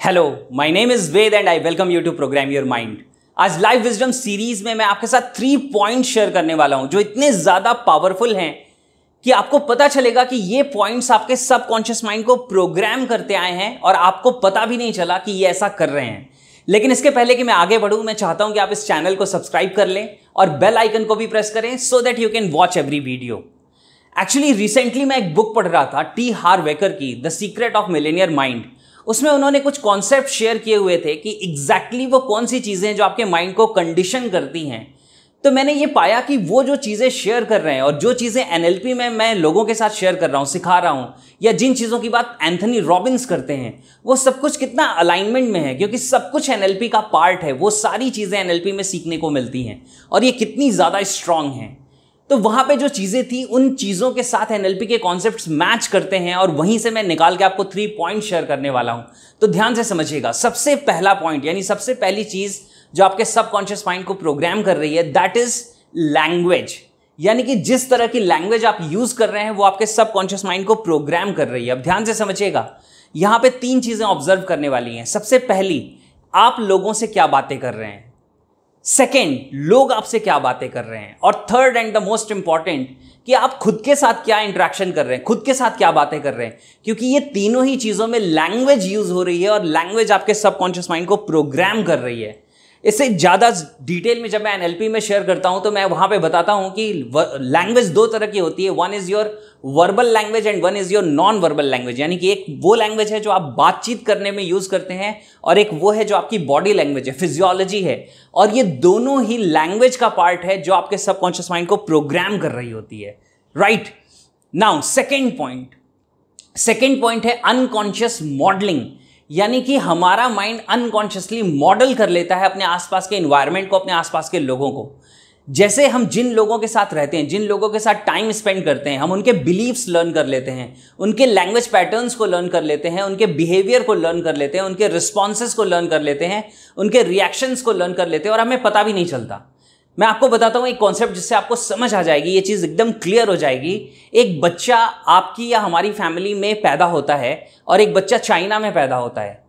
Hello, my name is Ved and I welcome you to program your mind. आज life wisdom series में मैं आपके साथ 3 पॉइंट शेयर करने वाला हूं जो इतने ज्यादा पावरफुल हैं कि आपको पता चलेगा कि ये पॉइंट्स आपके सबकॉन्शियस माइंड को प्रोग्राम करते आए हैं और आपको पता भी नहीं चला कि ये ऐसा कर रहे हैं। लेकिन इसके पहले कि मैं आगे बढ़ूं, मैं चाहता हूं कि आप इस चैनल को सब्सक्राइब कर लें और बेल आइकन को भी प्रेस करें so that you can watch every video. Actually recently मैं एक बुक पढ़ रहा था टी हार्व एकर की, the secret of Millionaire mind. उसमें उन्होंने कुछ कॉन्सेप्ट शेयर किए हुए थे कि एग्जैक्टली वो कौन सी चीजें हैं जो आपके माइंड को कंडीशन करती हैं। तो मैंने ये पाया कि वो जो चीजें शेयर कर रहे हैं और जो चीजें एनएलपी में मैं लोगों के साथ शेयर कर रहा हूं, सिखा रहा हूं, या जिन चीजों की बात एंथनी रॉबिन्स करते हैं, वो सब कुछ कितना अलाइनमेंट में है, क्योंकि सब कुछ एनएलपी का पार्ट है। वो सारी चीजें एनएलपी में सीखने को मिलती हैं और ये कितनी ज्यादा स्ट्रांग हैं। तो वहां पे जो चीजें थी उन चीजों के साथ एनएलपी के कॉन्सेप्ट्स मैच करते हैं और वहीं से मैं निकाल के आपको 3 पॉइंट शेयर करने वाला हूं। तो ध्यान से समझिएगा। सबसे पहला पॉइंट, यानी सबसे पहली चीज जो आपके सबकॉन्शियस माइंड को प्रोग्राम कर रही है, दैट इज लैंग्वेज। यानी कि जिस तरह की लैंग्वेज आप यूज कर रहे हैं वो आपके सबकॉन्शियस माइंड को प्रोग्राम कर रही है। अब ध्यान से समझिएगा, यहां पे 3 चीजें ऑब्जर्व करने वाली हैं। सबसे पहली, आप लोगों से क्या बातें कर रहे हैं। सेकेंड, लोग आपसे क्या बातें कर रहे हैं। और third and the most important, कि आप खुद के साथ क्या इंटरेक्शन कर रहे हैं, खुद के साथ क्या बातें कर रहे हैं। क्योंकि ये तीनों ही चीजों में लैंग्वेज यूज हो रही है और लैंग्वेज आपके सबकॉन्शियस माइंड को प्रोग्राम कर रही है। इससे ज्यादा डिटेल में जब मैं एनएलपी में शेयर करता हूं तो मैं वहां पे बताता हूं कि लैंग्वेज 2 तरह की होती है। One is your verbal language and one is your non verbal language. यानी कि एक वो लैंग्वेज है जो आप बातचीत करने में यूज करते हैं और एक वो है जो आपकी बॉडी लैंग्वेज है, फिजियोलॉजी है। और ये दोनों ही लैंग्वेज का पार्ट है जो आपके सबकॉन्शियस माइंड को प्रोग्राम कर रही होती है। राइट नाउ, सेकेंड पॉइंट है अनकॉन्शियस मॉडलिंग। यानी कि हमारा माइंड अनकॉन्शियसली मॉडल कर लेता है अपने आसपास के एनवायरनमेंट को, अपने आसपास के लोगों को। जैसे हम जिन लोगों के साथ रहते हैं, जिन लोगों के साथ टाइम स्पेंड करते हैं, हम उनके बिलीव्स लर्न कर लेते हैं, उनके लैंग्वेज पैटर्न्स को लर्न कर लेते हैं, उनके बिहेवियर को लर्न कर लेते हैं, उनके रिस्पॉन्सेस को लर्न कर लेते हैं, उनके रिएक्शंस को लर्न कर लेते हैं और हमें पता भी नहीं चलता। मैं आपको बताता हूं एक कॉन्सेप्ट जिससे आपको समझ आ जाएगी, ये चीज एकदम क्लियर हो जाएगी। एक बच्चा आपकी या हमारी फैमिली में पैदा होता है और एक बच्चा चाइना में पैदा होता है।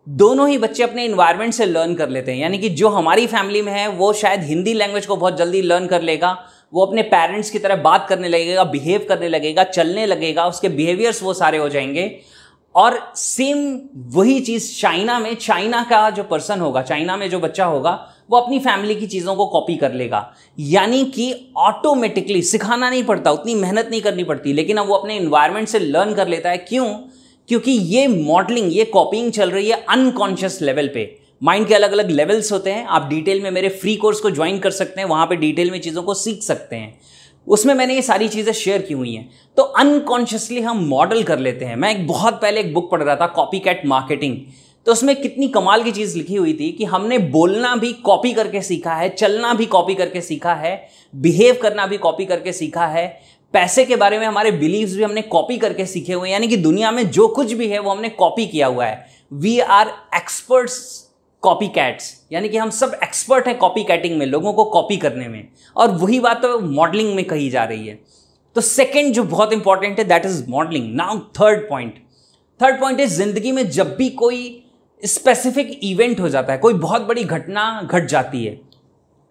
दोनों ही बच्चे अपने इन्वायरमेंट से लर्न कर लेते हैं। यानी कि जो हमारी फैमिली में है वो शायद हिंदी लैंग्वेज को बहुत जल्दी लर्न कर लेगा, वो अपने पेरेंट्स की तरह बात करने लगेगा, बिहेव करने लगेगा, चलने लगेगा, उसके बिहेवियर्स वो सारे हो जाएंगे। और सेम वही चीज चाइना में, चाइना का जो पर्सन होगा, चाइना में जो बच्चा होगा, वो अपनी फैमिली की चीजों को कॉपी कर लेगा। यानी कि ऑटोमेटिकली, सिखाना नहीं पड़ता, उतनी मेहनत नहीं करनी पड़ती, लेकिन अब वो अपने इन्वायरमेंट से लर्न कर लेता है। क्यों? क्योंकि ये मॉडलिंग, ये कॉपीइंग चल रही है अनकॉन्शियस लेवल पे। माइंड के अलग अलग लेवल्स होते हैं। आप डिटेल में मेरे फ्री कोर्स को ज्वाइन कर सकते हैं, वहां पे डिटेल में चीजों को सीख सकते हैं। उसमें मैंने ये सारी चीजें शेयर की हुई हैं। तो अनकॉन्शियसली हम मॉडल कर लेते हैं। मैं बहुत पहले एक बुक पढ़ रहा था, कॉपी कैट मार्केटिंग। तो उसमें कितनी कमाल की चीज लिखी हुई थी कि हमने बोलना भी कॉपी करके सीखा है, चलना भी कॉपी करके सीखा है, बिहेव करना भी कॉपी करके सीखा है, पैसे के बारे में हमारे बिलीव्स भी हमने कॉपी करके सीखे हुए हैं। यानी कि दुनिया में जो कुछ भी है वो हमने कॉपी किया हुआ है। We are experts copy cats. यानी कि हम सब एक्सपर्ट हैं कॉपी कैटिंग में, लोगों को कॉपी करने में। और वही बात तो मॉडलिंग में कही जा रही है। तो सेकेंड जो बहुत इंपॉर्टेंट है, that is modelling. Now third point is, जिंदगी में जब भी कोई स्पेसिफिक इवेंट हो जाता है, कोई बहुत बड़ी घटना घट जाती है,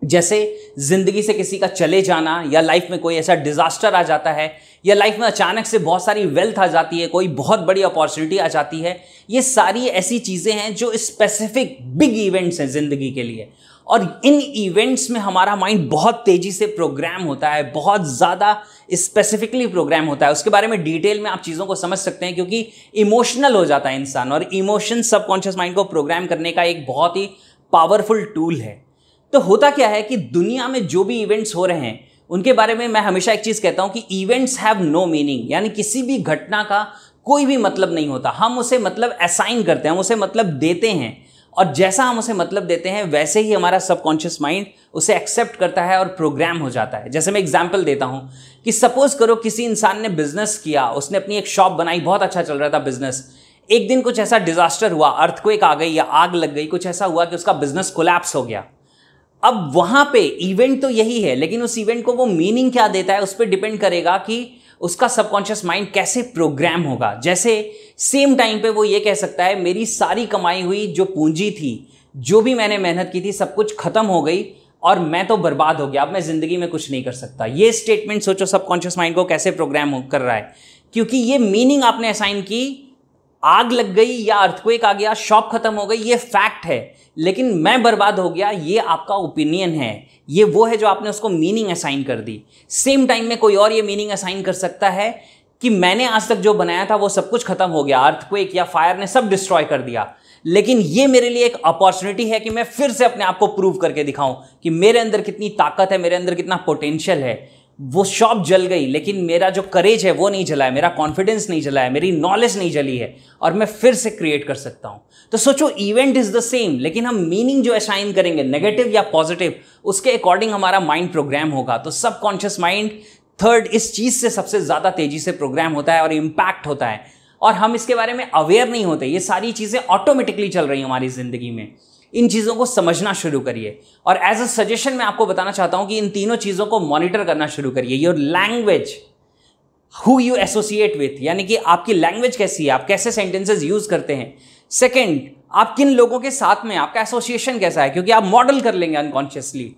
जैसे जिंदगी से किसी का चले जाना, या लाइफ में कोई ऐसा डिजास्टर आ जाता है, या लाइफ में अचानक से बहुत सारी वेल्थ आ जाती है, कोई बहुत बड़ी अपॉर्चुनिटी आ जाती है। ये सारी ऐसी चीजें हैं जो स्पेसिफिक बिग इवेंट्स हैं जिंदगी के लिए। और इन इवेंट्स में हमारा माइंड बहुत तेजी से प्रोग्राम होता है, बहुत ज्यादा स्पेसिफिकली प्रोग्राम होता है। उसके बारे में डिटेल में आप चीजों को समझ सकते हैं, क्योंकि इमोशनल हो जाता है इंसान, और इमोशन सबकॉन्शियस माइंड को प्रोग्राम करने का एक बहुत ही पावरफुल टूल है। तो होता क्या है कि दुनिया में जो भी इवेंट्स हो रहे हैं उनके बारे में मैं हमेशा एक चीज कहता हूं कि इवेंट्स हैव नो मीनिंग। यानी किसी भी घटना का कोई भी मतलब नहीं होता। हम उसे मतलब असाइन करते हैं, हम उसे मतलब देते हैं, और जैसा हम उसे मतलब देते हैं वैसे ही हमारा सबकॉन्शियस माइंड उसे एक्सेप्ट करता है और प्रोग्राम हो जाता है। जैसे मैं एग्जांपल देता हूं कि सपोज करो किसी इंसान ने बिजनेस किया, उसने अपनी एक शॉप बनाई, बहुत अच्छा चल रहा था बिजनेस। एक दिन कुछ ऐसा डिजास्टर हुआ, अर्थक्वेक आ गई या आग लग गई, कुछ ऐसा हुआ कि उसका बिजनेस कोलैप्स हो गया। अब वहां पे इवेंट तो यही है, लेकिन उस इवेंट को वो मीनिंग क्या देता है उस पर डिपेंड करेगा कि उसका सबकॉन्शियस माइंड कैसे प्रोग्राम होगा। जैसे सेम टाइम पे वो ये कह सकता है मेरी सारी कमाई हुई जो पूंजी थी, जो भी मैंने मेहनत की थी, सब कुछ खत्म हो गई और मैं तो बर्बाद हो गया, अब मैं जिंदगी में कुछ नहीं कर सकता। ये स्टेटमेंट सोचो सबकॉन्शियस माइंड को कैसे प्रोग्राम कर रहा है, क्योंकि ये मीनिंग आपने असाइन की, आग लग गई या अर्थक्वेक आ गया, शॉप खत्म हो गई, ये फैक्ट है, लेकिन मैं बर्बाद हो गया ये आपका ओपिनियन है। ये वो है जो आपने उसको मीनिंग असाइन कर दी। सेम टाइम में कोई और ये मीनिंग असाइन कर सकता है कि मैंने आज तक जो बनाया था वो सब कुछ खत्म हो गया, अर्थक्वेक या फायर ने सब डिस्ट्रॉय कर दिया, लेकिन ये मेरे लिए एक अपॉर्चुनिटी है कि मैं फिर से अपने आप को प्रूव करके दिखाऊं कि मेरे अंदर कितनी ताकत है, मेरे अंदर कितना पोटेंशियल है। वो शॉप जल गई लेकिन मेरा जो करेज है वो नहीं जला है, मेरा कॉन्फिडेंस नहीं जला है, मेरी नॉलेज नहीं जली है और मैं फिर से क्रिएट कर सकता हूं। तो सोचो इवेंट इज द सेम, लेकिन हम मीनिंग जो असाइन करेंगे नेगेटिव या पॉजिटिव, उसके अकॉर्डिंग हमारा माइंड प्रोग्राम होगा। तो सबकॉन्शियस माइंड थर्ड इस चीज से सबसे ज्यादा तेजी से प्रोग्राम होता है और इंपैक्ट होता है, और हम इसके बारे में अवेयर नहीं होते। ये सारी चीजें ऑटोमेटिकली चल रही हैं हमारी जिंदगी में। इन चीज़ों को समझना शुरू करिए, और एज अ सजेशन मैं आपको बताना चाहता हूं कि इन तीनों चीज़ों को मॉनिटर करना शुरू करिए। Your language, who you associate with, यानी कि आपकी लैंग्वेज कैसी है, आप कैसे सेंटेंसेस यूज करते हैं। सेकेंड, आप किन लोगों के साथ में, आपका एसोसिएशन कैसा है, क्योंकि आप मॉडल कर लेंगे unconsciously.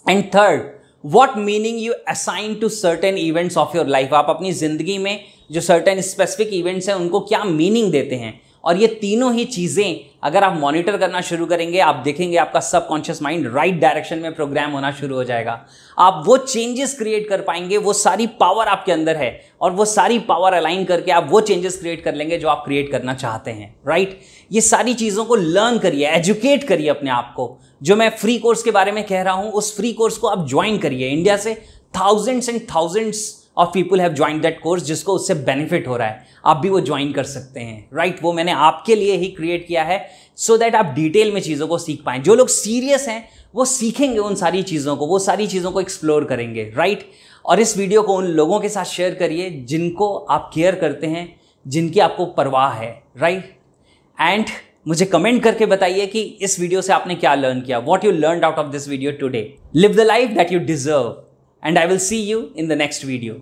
And third, what meaning you assign to certain events of your life, आप अपनी जिंदगी में जो सर्टेन स्पेसिफिक इवेंट्स हैं उनको क्या मीनिंग देते हैं। और ये तीनों ही चीज़ें अगर आप मॉनिटर करना शुरू करेंगे, आप देखेंगे आपका सबकॉन्शियस माइंड राइट डायरेक्शन में प्रोग्राम होना शुरू हो जाएगा। आप वो चेंजेस क्रिएट कर पाएंगे, वो सारी पावर आपके अंदर है, और वो सारी पावर अलाइन करके आप वो चेंजेस क्रिएट कर लेंगे जो आप क्रिएट करना चाहते हैं। राइट, ये सारी चीज़ों को लर्न करिए, एजुकेट करिए अपने आप को। जो मैं फ्री कोर्स के बारे में कह रहा हूँ, उस फ्री कोर्स को आप ज्वाइन करिए। इंडिया से thousands and thousands of people have join that course, जिसको उससे बेनिफिट हो रहा है, आप भी वो ज्वाइन कर सकते हैं। राइट, वो मैंने आपके लिए ही क्रिएट किया है सो दैट आप डिटेल में चीज़ों को सीख पाएं। जो लोग सीरियस हैं वो सीखेंगे उन सारी चीज़ों को, वो सारी चीज़ों को एक्सप्लोर करेंगे। राइट, और इस वीडियो को उन लोगों के साथ शेयर करिए जिनको आप केयर करते हैं, जिनकी आपको परवाह है। राइट, एंड मुझे कमेंट करके बताइए कि इस वीडियो से आपने क्या लर्न किया, what you learned out of this video today. Live the life that you deserve, and I will see you in the next video.